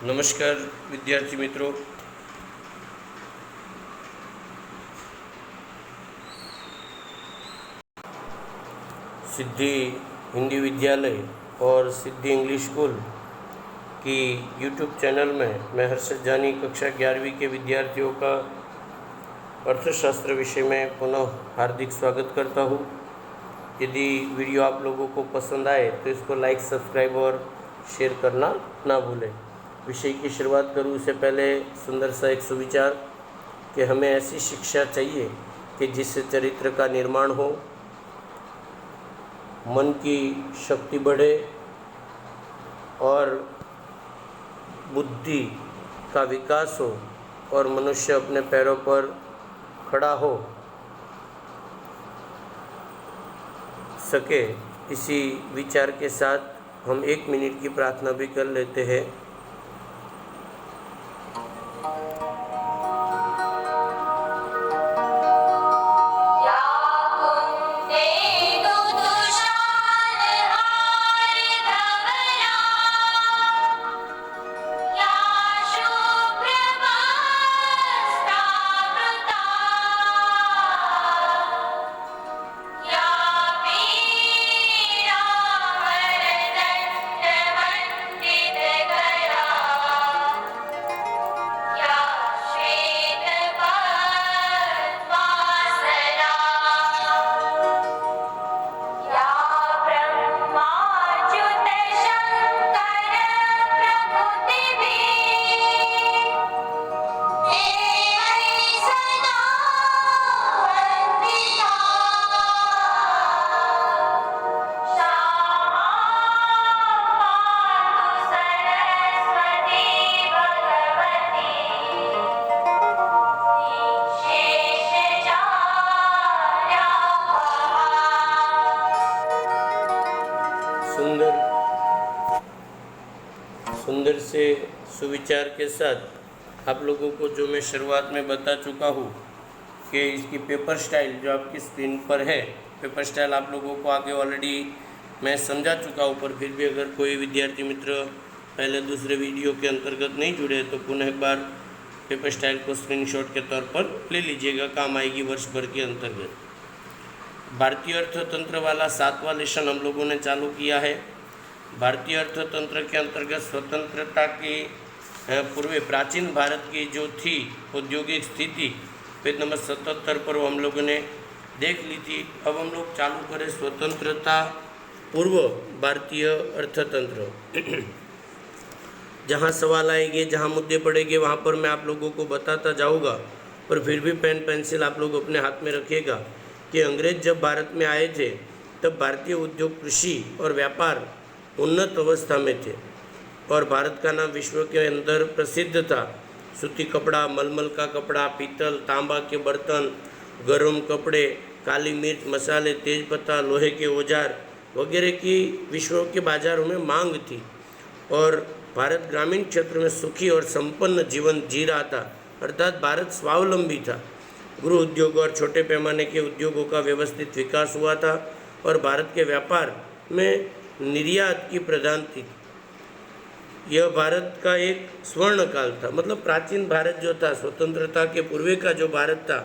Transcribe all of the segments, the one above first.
नमस्कार विद्यार्थी मित्रों, सिद्धि हिंदी विद्यालय और सिद्धि इंग्लिश स्कूल की यूट्यूब चैनल में मैं हर्षद जानी कक्षा 11वीं के विद्यार्थियों का अर्थशास्त्र विषय में पुनः हार्दिक स्वागत करता हूँ। यदि वीडियो आप लोगों को पसंद आए तो इसको लाइक, सब्सक्राइब और शेयर करना ना भूलें। विषय की शुरुआत करूँ उससे पहले सुंदर सा एक सुविचार कि हमें ऐसी शिक्षा चाहिए कि जिससे चरित्र का निर्माण हो, मन की शक्ति बढ़े और बुद्धि का विकास हो और मनुष्य अपने पैरों पर खड़ा हो सके। इसी विचार के साथ हम 1 मिनट की प्रार्थना भी कर लेते हैं। सुंदर से सुविचार के साथ आप लोगों को जो मैं शुरुआत में बता चुका हूँ कि इसकी पेपर स्टाइल जो आपकी स्क्रीन पर है, पेपर स्टाइल आप लोगों को आगे ऑलरेडी मैं समझा चुका हूँ, पर फिर भी अगर कोई विद्यार्थी मित्र पहले दूसरे वीडियो के अंतर्गत नहीं जुड़े तो पुनः एक बार पेपर स्टाइल को स्क्रीनशॉट के तौर पर ले लीजिएगा, काम आएगी वर्ष भर के अंतर्गत। भारतीय अर्थतंत्र वाला 7वां लेसन हम लोगों ने चालू किया है। भारतीय अर्थतंत्र के अंतर्गत स्वतंत्रता के पूर्व प्राचीन भारत की जो थी औद्योगिक स्थिति पेज नंबर 77 पर वो हम लोगों ने देख ली थी। अब हम लोग चालू करें स्वतंत्रता पूर्व भारतीय अर्थतंत्र। जहाँ सवाल आएंगे, जहाँ मुद्दे पड़ेंगे वहाँ पर मैं आप लोगों को बताता जाऊँगा, पर फिर भी पेन पेंसिल आप लोग अपने हाथ में रखिएगा कि अंग्रेज जब भारत में आए थे तब भारतीय उद्योग, कृषि और व्यापार उन्नत अवस्था में थे और भारत का नाम विश्व के अंदर प्रसिद्ध था। सूती कपड़ा, मलमल का कपड़ा, पीतल, तांबा के बर्तन, गर्म कपड़े, काली मिर्च, मसाले, तेजपत्ता, लोहे के औजार वगैरह की विश्व के बाज़ारों में मांग थी और भारत ग्रामीण क्षेत्र में सुखी और संपन्न जीवन जी रहा था, अर्थात भारत स्वावलंबी था। गृह उद्योग और छोटे पैमाने के उद्योगों का व्यवस्थित विकास हुआ था और भारत के व्यापार में निर्यात की प्रधानता थी। यह भारत का एक स्वर्ण काल था। मतलब प्राचीन भारत जो था, स्वतंत्रता के पूर्व का जो भारत था,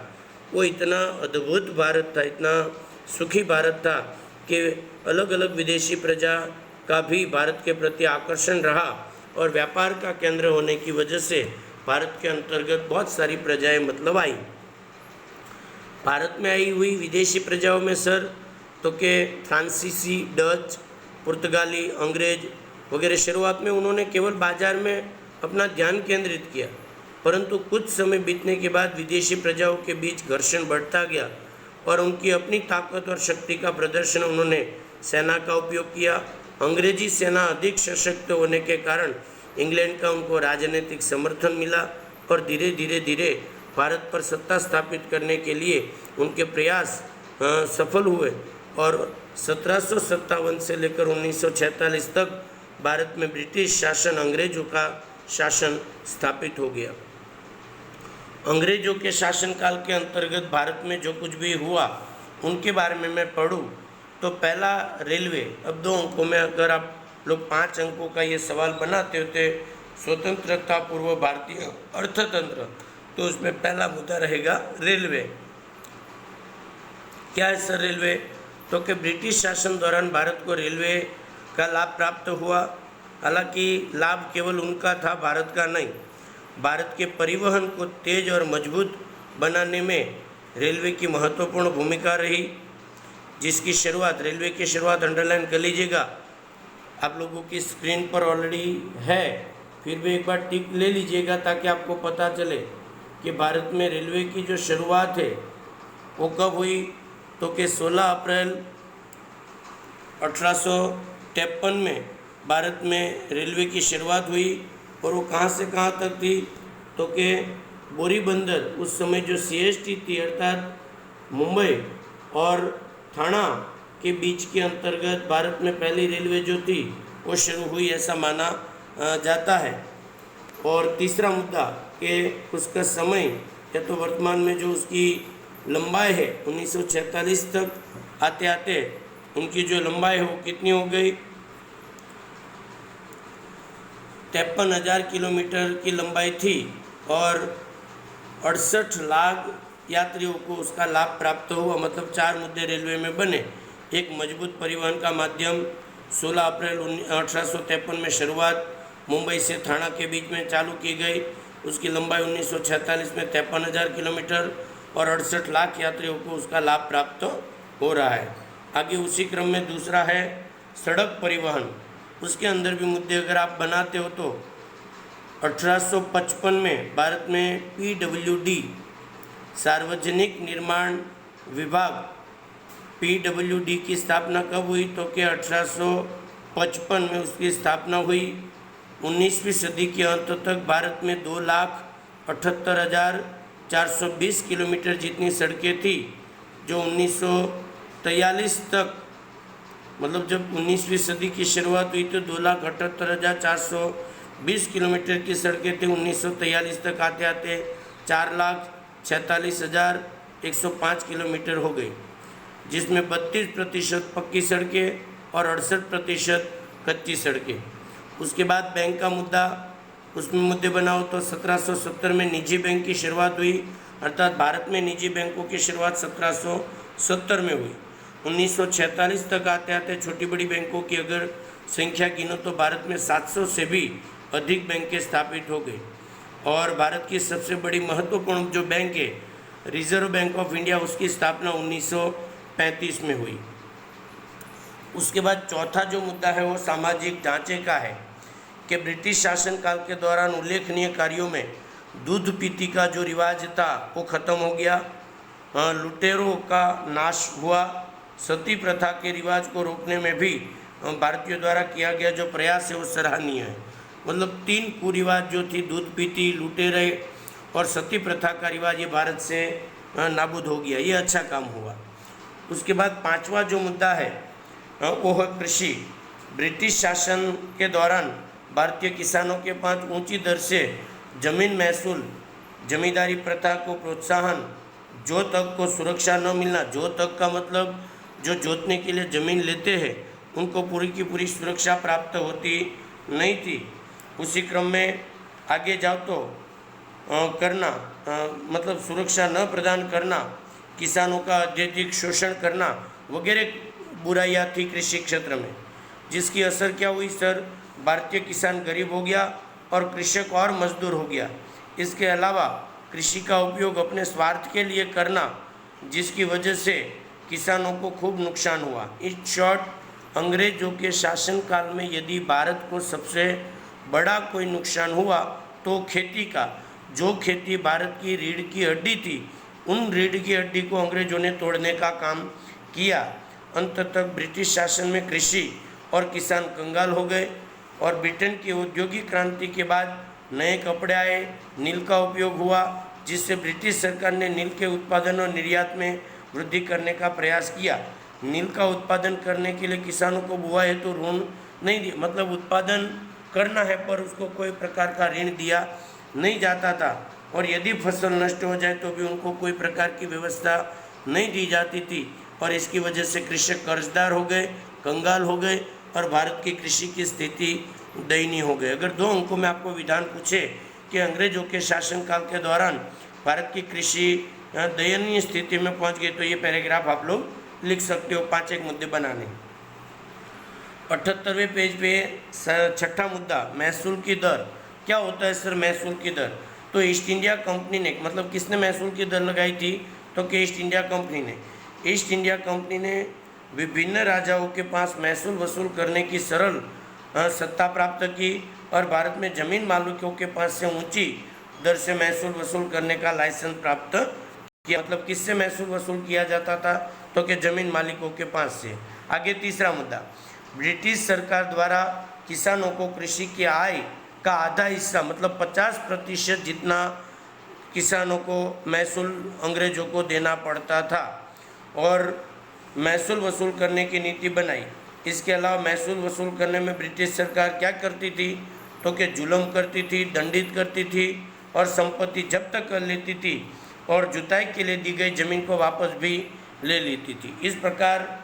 वो इतना अद्भुत भारत था, इतना सुखी भारत था कि अलग अलग विदेशी प्रजा का भी भारत के प्रति आकर्षण रहा और व्यापार का केंद्र होने की वजह से भारत के अंतर्गत बहुत सारी प्रजाएं मतलब आई। भारत में आई हुई विदेशी प्रजाओं में सर तो के फ्रांसीसी, डच, पुर्तगाली, अंग्रेज वगैरह शुरुआत में उन्होंने केवल बाजार में अपना ध्यान केंद्रित किया, परंतु कुछ समय बीतने के बाद विदेशी प्रजाओं के बीच घर्षण बढ़ता गया और उनकी अपनी ताकत और शक्ति का प्रदर्शन उन्होंने सेना का उपयोग किया। अंग्रेजी सेना अधिक सशक्त होने के कारण इंग्लैंड का उनको राजनीतिक समर्थन मिला और धीरे धीरे भारत पर सत्ता स्थापित करने के लिए उनके प्रयास सफल हुए और 1757 से लेकर 1946 तक भारत में ब्रिटिश शासन, अंग्रेजों का शासन स्थापित हो गया। अंग्रेजों के शासनकाल के अंतर्गत भारत में जो कुछ भी हुआ उनके बारे में मैं पढ़ूँ तो पहला रेलवे। अब 2 अंकों में अगर आप लोग 5 अंकों का ये सवाल बनाते होते स्वतंत्रता पूर्व भारतीय अर्थतंत्र, तो उसमें पहला मुद्दा रहेगा रेलवे। क्या है सर रेलवे? तो कि ब्रिटिश शासन दौरान भारत को रेलवे का लाभ प्राप्त हुआ। हालांकि लाभ केवल उनका था, भारत का नहीं। भारत के परिवहन को तेज और मजबूत बनाने में रेलवे की महत्वपूर्ण भूमिका रही, जिसकी शुरुआत, रेलवे की शुरुआत अंडरलाइन कर लीजिएगा, आप लोगों की स्क्रीन पर ऑलरेडी है, फिर भी एक बार टिक ले लीजिएगा ताकि आपको पता चले कि भारत में रेलवे की जो शुरुआत है वो कब हुई। तो कि 16 अप्रैल 1853 में भारत में रेलवे की शुरुआत हुई। और वो कहाँ से कहाँ तक थी? तो कि बोरीबंदर, उस समय जो CST थी, अर्थात मुंबई और थाना के बीच के अंतर्गत भारत में पहली रेलवे जो थी वो शुरू हुई, ऐसा माना जाता है। और तीसरा मुद्दा कि उसका समय या तो वर्तमान में जो उसकी लंबाई है 1946 तक आते आते उनकी जो लंबाई है वो कितनी हो गई? 53,000 किलोमीटर की लंबाई थी और 68 लाख यात्रियों को उसका लाभ प्राप्त हुआ। मतलब 4 मुद्दे रेलवे में बने। एक, मजबूत परिवहन का माध्यम, 16 अप्रैल 1853 में शुरुआत मुंबई से थाना के बीच में चालू की गई। उसकी लंबाई 1946 में 53,000 किलोमीटर और 68 लाख यात्रियों को उसका लाभ प्राप्त हो रहा है। आगे उसी क्रम में दूसरा है सड़क परिवहन। उसके अंदर भी मुद्दे अगर आप बनाते हो तो 1855 में भारत में PWD, सार्वजनिक निर्माण विभाग, PWD की स्थापना कब हुई? तो कि 1855 में उसकी स्थापना हुई। 19वीं सदी के अंत तक भारत में 2,78,420 किलोमीटर जितनी सड़कें थी, जो 1943 तक, मतलब जब 19वीं सदी की शुरुआत हुई तो 2,78,420 किलोमीटर की सड़कें थी। 1943 तक आते आते 4,46,105 किलोमीटर हो गई, जिसमें 32% पक्की सड़कें और 68% कच्ची सड़कें। उसके बाद बैंक का मुद्दा, उसमें मुद्दे बनाओ तो 1770 में निजी बैंक की शुरुआत हुई, अर्थात भारत में निजी बैंकों की शुरुआत 1770 में हुई। 1946 तक आते आते छोटी बड़ी बैंकों की अगर संख्या गिनो तो भारत में 700 से भी अधिक बैंकें स्थापित हो गई। और भारत की सबसे बड़ी महत्वपूर्ण जो बैंक है रिजर्व बैंक ऑफ इंडिया, उसकी स्थापना 1935 में हुई। उसके बाद चौथा जो मुद्दा है वो सामाजिक ढांचे का है कि ब्रिटिश शासनकाल के दौरान उल्लेखनीय कार्यों में दूध पीती का जो रिवाज था वो ख़त्म हो गया, लुटेरों का नाश हुआ, सती प्रथा के रिवाज को रोकने में भी भारतीयों द्वारा किया गया जो प्रयास है वो सराहनीय है। मतलब 3 कुरिवाज जो थी, दूध पीती, लुटेरे और सती प्रथा का रिवाज, ये भारत से नाबूद हो गया, ये अच्छा काम हुआ। उसके बाद 5वां जो मुद्दा है वो है कृषि। ब्रिटिश शासन के दौरान भारतीय किसानों के पास ऊंची दर से जमीन महसूल, जमींदारी प्रथा को प्रोत्साहन, जोत हक को सुरक्षा न मिलना। जोत हक का मतलब जो जोतने के लिए ज़मीन लेते हैं उनको पूरी की पूरी सुरक्षा प्राप्त होती नहीं थी। उसी क्रम में आगे जाओ तो मतलब सुरक्षा न प्रदान करना, किसानों का अत्यधिक शोषण करना वगैरह बुराइयाँ थी कृषि क्षेत्र में, जिसकी असर क्या हुई सर? भारतीय किसान गरीब हो गया और कृषक और मजदूर हो गया। इसके अलावा कृषि का उपयोग अपने स्वार्थ के लिए करना, जिसकी वजह से किसानों को खूब नुकसान हुआ। इन शॉर्ट, अंग्रेजों के शासनकाल में यदि भारत को सबसे बड़ा कोई नुकसान हुआ तो खेती का। जो खेती भारत की रीढ़ की हड्डी थी, उन रीढ़ की हड्डी को अंग्रेजों ने तोड़ने का काम किया। अंत तक ब्रिटिश शासन में कृषि और किसान कंगाल हो गए। और ब्रिटेन की औद्योगिक क्रांति के बाद नए कपड़े आए, नील का उपयोग हुआ, जिससे ब्रिटिश सरकार ने नील के उत्पादन और निर्यात में वृद्धि करने का प्रयास किया। नील का उत्पादन करने के लिए किसानों को बुआ हेतु ऋण नहीं दिया, मतलब उत्पादन करना है पर उसको कोई प्रकार का ऋण दिया नहीं जाता था, और यदि फसल नष्ट हो जाए तो भी उनको कोई प्रकार की व्यवस्था नहीं दी जाती थी। और इसकी वजह से कृषक कर्जदार हो गए, कंगाल हो गए और भारत की कृषि की स्थिति दयनीय हो गए। अगर 2 अंकों में आपको विधान पूछे कि अंग्रेजों के शासनकाल के दौरान भारत की कृषि दयनीय स्थिति में पहुंच गई, तो ये पैराग्राफ आप लोग लिख सकते हो 5 एक मुद्दे बनाने। 78वें पेज पे छठा मुद्दा, महसूल की दर। क्या होता है सर महसूल की दर? तो ईस्ट इंडिया कंपनी ने, मतलब किसने महसूल की दर लगाई थी? तो कि ईस्ट इंडिया कंपनी ने। ईस्ट इंडिया कंपनी ने विभिन्न राजाओं के पास महसूल वसूल करने की सरल सत्ता प्राप्त की और भारत में जमीन मालिकों के पास से ऊंची दर से महसूल वसूल करने का लाइसेंस प्राप्त किया। मतलब किससे महसूल वसूल किया जाता था? तो कि जमीन मालिकों के पास से। आगे तीसरा मुद्दा, ब्रिटिश सरकार द्वारा किसानों को कृषि की आय का आधा हिस्सा, मतलब 50% जितना किसानों को महसूल अंग्रेजों को देना पड़ता था और महसूल वसूल करने की नीति बनाई। इसके अलावा महसूल वसूल करने में ब्रिटिश सरकार क्या करती थी? तो कि जुल्म करती थी, दंडित करती थी और संपत्ति जब्त कर लेती थी और जुताई के लिए दी गई जमीन को वापस भी ले लेती थी। इस प्रकार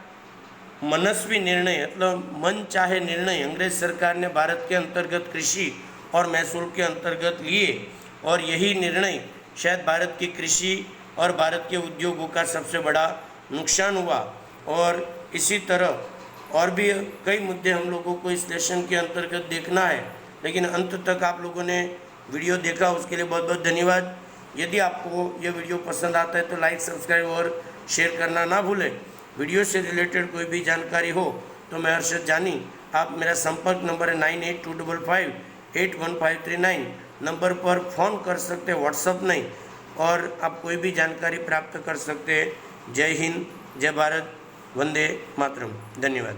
मनस्वी निर्णय, मतलब मन चाहे निर्णय अंग्रेज सरकार ने भारत के अंतर्गत कृषि और महसूल के अंतर्गत लिए और यही निर्णय शायद भारत की कृषि और भारत के उद्योगों का सबसे बड़ा नुकसान हुआ। और इसी तरह और भी कई मुद्दे हम लोगों को इस लेसन के अंतर्गत देखना है, लेकिन अंत तक आप लोगों ने वीडियो देखा उसके लिए बहुत बहुत धन्यवाद। यदि आपको ये वीडियो पसंद आता है तो लाइक, सब्सक्राइब और शेयर करना ना भूलें। वीडियो से रिलेटेड कोई भी जानकारी हो तो मैं हर्षद जानी, आप मेरा संपर्क नंबर है 9825581539 नंबर पर फ़ोन कर सकते हैं, व्हाट्सअप नहीं, और आप कोई भी जानकारी प्राप्त कर सकते हैं। जय हिंद, जय भारत, वंदे मातरम। धन्यवाद।